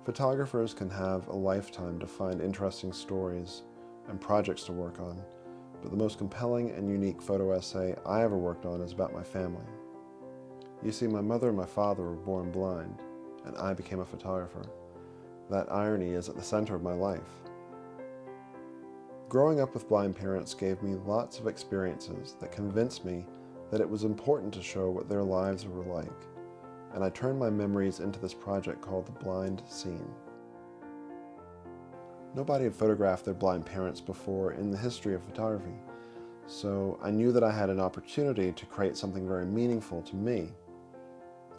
Photographers can have a lifetime to find interesting stories and projects to work on, but the most compelling and unique photo essay I ever worked on is about my family. You see, my mother and my father were born blind, and I became a photographer. That irony is at the center of my life. Growing up with blind parents gave me lots of experiences that convinced me that it was important to show what their lives were like, and I turned my memories into this project called The Blind Scene. Nobody had photographed their blind parents before in the history of photography, so I knew that I had an opportunity to create something very meaningful to me,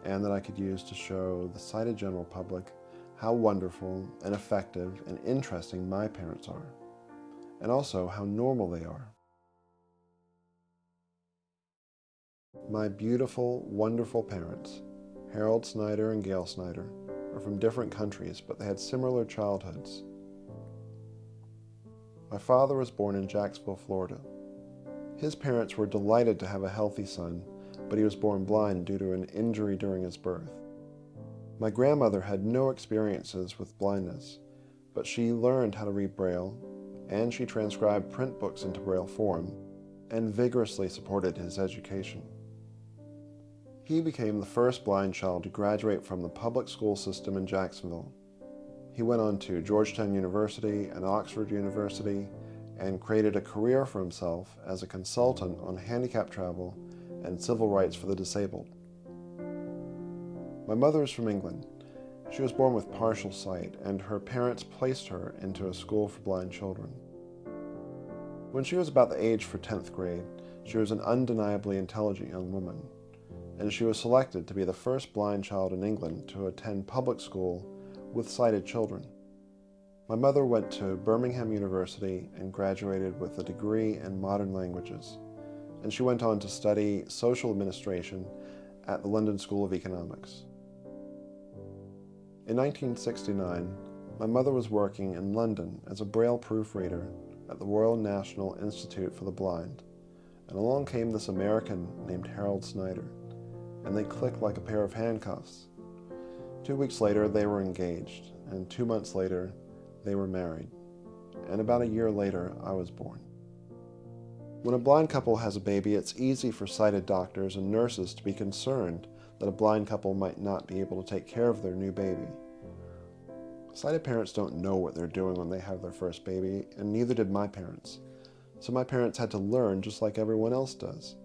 and that I could use to show the sighted general public how wonderful and effective and interesting my parents are, and also how normal they are. My beautiful, wonderful parents, Harold Snider and Gail Snider, are from different countries, but they had similar childhoods. My father was born in Jacksonville, Florida. His parents were delighted to have a healthy son, but he was born blind due to an injury during his birth. My grandmother had no experiences with blindness, but she learned how to read Braille, and she transcribed print books into Braille form, and vigorously supported his education. He became the first blind child to graduate from the public school system in Jacksonville. He went on to Georgetown University and Oxford University and created a career for himself as a consultant on handicap travel and civil rights for the disabled. My mother is from England. She was born with partial sight, and her parents placed her into a school for blind children. When she was about the age for 10th grade, she was an undeniably intelligent young woman, and she was selected to be the first blind child in England to attend public school with sighted children. My mother went to Birmingham University and graduated with a degree in modern languages, and she went on to study social administration at the London School of Economics. In 1969, my mother was working in London as a Braille proofreader at the Royal National Institute for the Blind, and along came this American named Harold Snider, and they clicked like a pair of handcuffs. 2 weeks later, they were engaged, and 2 months later, they were married, and about a year later, I was born. When a blind couple has a baby, it's easy for sighted doctors and nurses to be concerned that a blind couple might not be able to take care of their new baby. Sighted parents don't know what they're doing when they have their first baby, and neither did my parents. So my parents had to learn just like everyone else does.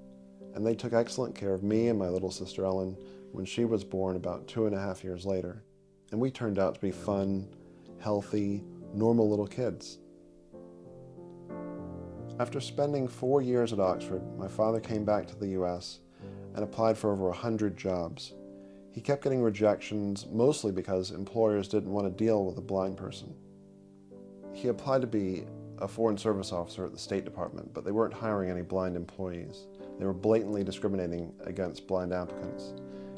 And they took excellent care of me and my little sister Ellen when she was born about 2.5 years later. And we turned out to be fun, healthy, normal little kids. After spending 4 years at Oxford, my father came back to the US and applied for over 100 jobs. He kept getting rejections, mostly because employers didn't want to deal with a blind person. He applied to be a Foreign Service officer at the State Department, but they weren't hiring any blind employees. They were blatantly discriminating against blind applicants.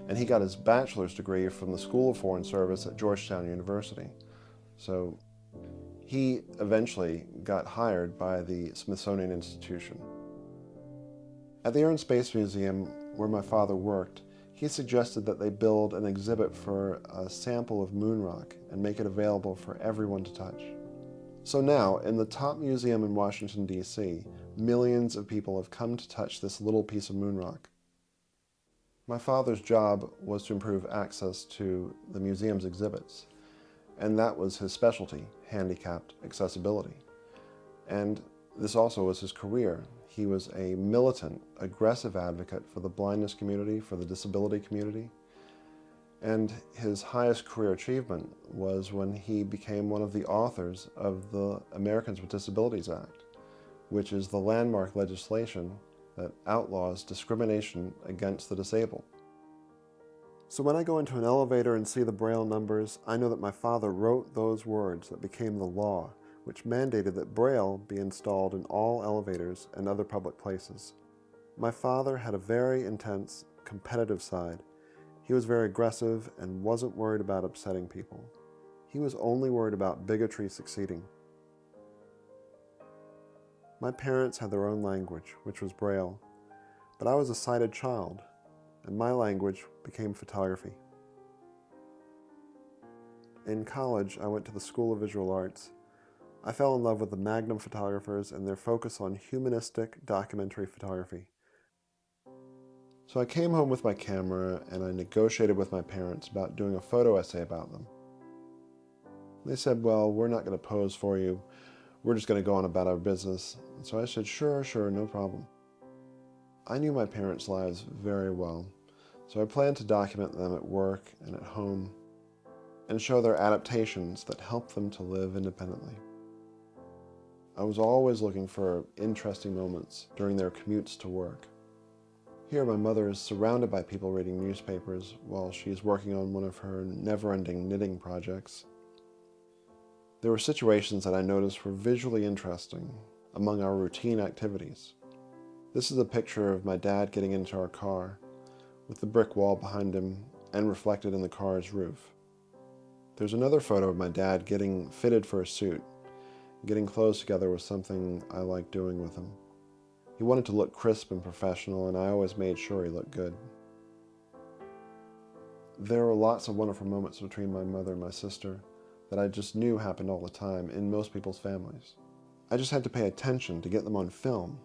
And he got his bachelor's degree from the School of Foreign Service at Georgetown University. So he eventually got hired by the Smithsonian Institution. At the Air and Space Museum, where my father worked, he suggested that they build an exhibit for a sample of moon rock and make it available for everyone to touch. So now, in the top museum in Washington, D.C., millions of people have come to touch this little piece of moon rock. My father's job was to improve access to the museum's exhibits, and that was his specialty, handicapped accessibility. And this also was his career. He was a militant, aggressive advocate for the blindness community, for the disability community. And his highest career achievement was when he became one of the authors of the Americans with Disabilities Act, which is the landmark legislation that outlaws discrimination against the disabled. So when I go into an elevator and see the Braille numbers, I know that my father wrote those words that became the law, which mandated that Braille be installed in all elevators and other public places. My father had a very intense, competitive side. He was very aggressive and wasn't worried about upsetting people. He was only worried about bigotry succeeding. My parents had their own language, which was Braille, but I was a sighted child, and my language became photography. In college, I went to the School of Visual Arts. I fell in love with the Magnum photographers and their focus on humanistic documentary photography. So I came home with my camera and I negotiated with my parents about doing a photo essay about them. They said, well, we're not going to pose for you. We're just going to go on about our business. And so I said, sure, no problem. I knew my parents' lives very well, so I planned to document them at work and at home and show their adaptations that help them to live independently. I was always looking for interesting moments during their commutes to work. Here, my mother is surrounded by people reading newspapers while she's working on one of her never-ending knitting projects. There were situations that I noticed were visually interesting among our routine activities. This is a picture of my dad getting into our car, with the brick wall behind him and reflected in the car's roof. There's another photo of my dad getting fitted for a suit. Getting clothes together was something I liked doing with him. He wanted to look crisp and professional, and I always made sure he looked good. There were lots of wonderful moments between my mother and my sister that I just knew happened all the time in most people's families. I just had to pay attention to get them on film.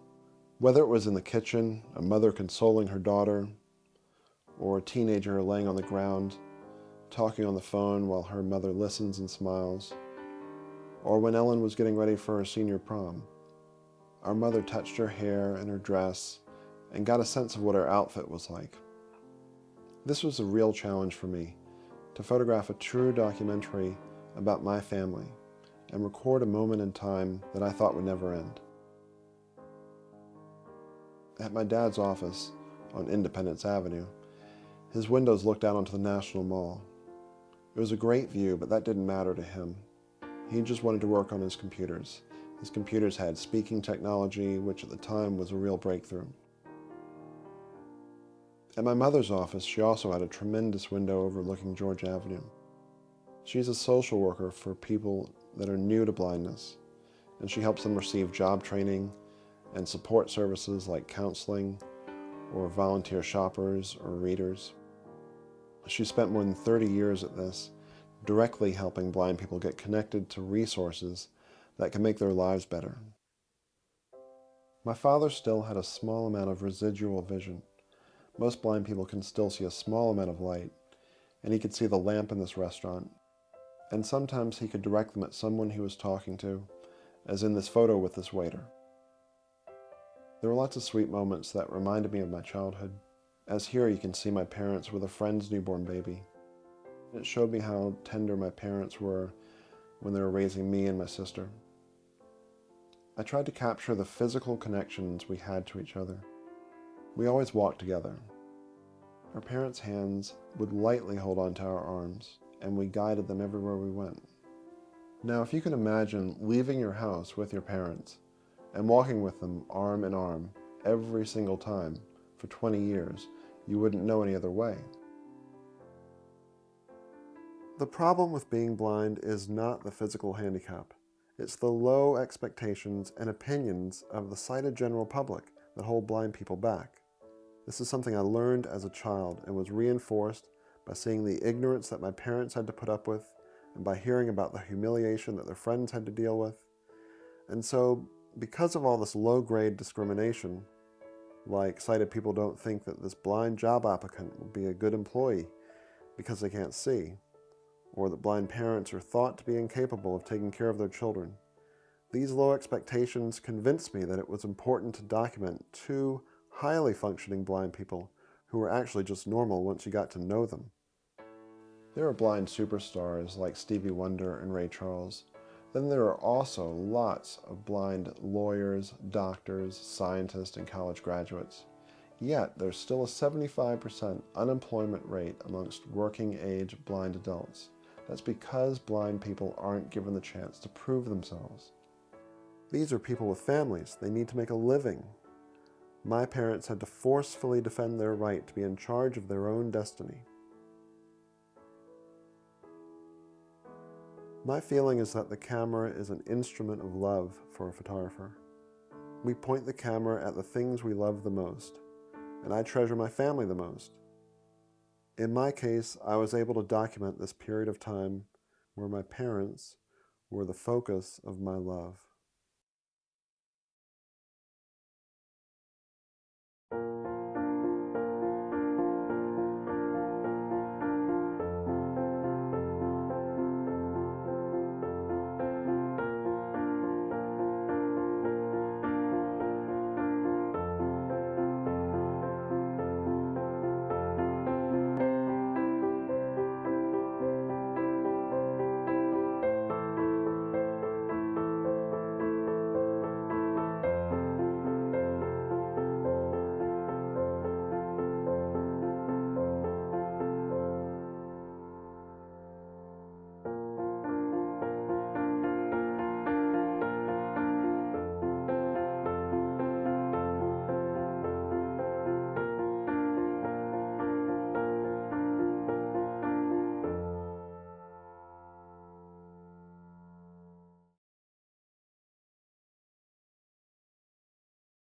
Whether it was in the kitchen, a mother consoling her daughter, or a teenager laying on the ground, talking on the phone while her mother listens and smiles, or when Ellen was getting ready for her senior prom. Our mother touched her hair and her dress and got a sense of what her outfit was like. This was a real challenge for me, to photograph a true documentary about my family and record a moment in time that I thought would never end. At my dad's office on Independence Avenue, his windows looked out onto the National Mall. It was a great view, but that didn't matter to him. He just wanted to work on his computers. His computers had speaking technology, which at the time was a real breakthrough. At my mother's office, she also had a tremendous window overlooking George Avenue. She's a social worker for people that are new to blindness, and she helps them receive job training and support services like counseling or volunteer shoppers or readers. She spent more than 30 years at this, directly helping blind people get connected to resources that can make their lives better. My father still had a small amount of residual vision. Most blind people can still see a small amount of light, and he could see the lamp in this restaurant, and sometimes he could direct them at someone he was talking to, as in this photo with this waiter. There were lots of sweet moments that reminded me of my childhood, as here you can see my parents with a friend's newborn baby. It showed me how tender my parents were when they were raising me and my sister. I tried to capture the physical connections we had to each other. We always walked together. Our parents' hands would lightly hold onto our arms, and we guided them everywhere we went. Now, if you can imagine leaving your house with your parents and walking with them arm in arm every single time for 20 years, you wouldn't know any other way. The problem with being blind is not the physical handicap. It's the low expectations and opinions of the sighted general public that hold blind people back. This is something I learned as a child and was reinforced by seeing the ignorance that my parents had to put up with and by hearing about the humiliation that their friends had to deal with. And so, because of all this low-grade discrimination, like sighted people don't think that this blind job applicant will be a good employee because they can't see, or that blind parents are thought to be incapable of taking care of their children. These low expectations convinced me that it was important to document two highly functioning blind people who were actually just normal once you got to know them. There are blind superstars like Stevie Wonder and Ray Charles. Then there are also lots of blind lawyers, doctors, scientists, and college graduates. Yet there's still a 75% unemployment rate amongst working-age blind adults. That's because blind people aren't given the chance to prove themselves. These are people with families. They need to make a living. My parents had to forcefully defend their right to be in charge of their own destiny. My feeling is that the camera is an instrument of love for a photographer. We point the camera at the things we love the most, and I treasure my family the most. In my case, I was able to document this period of time where my parents were the focus of my love.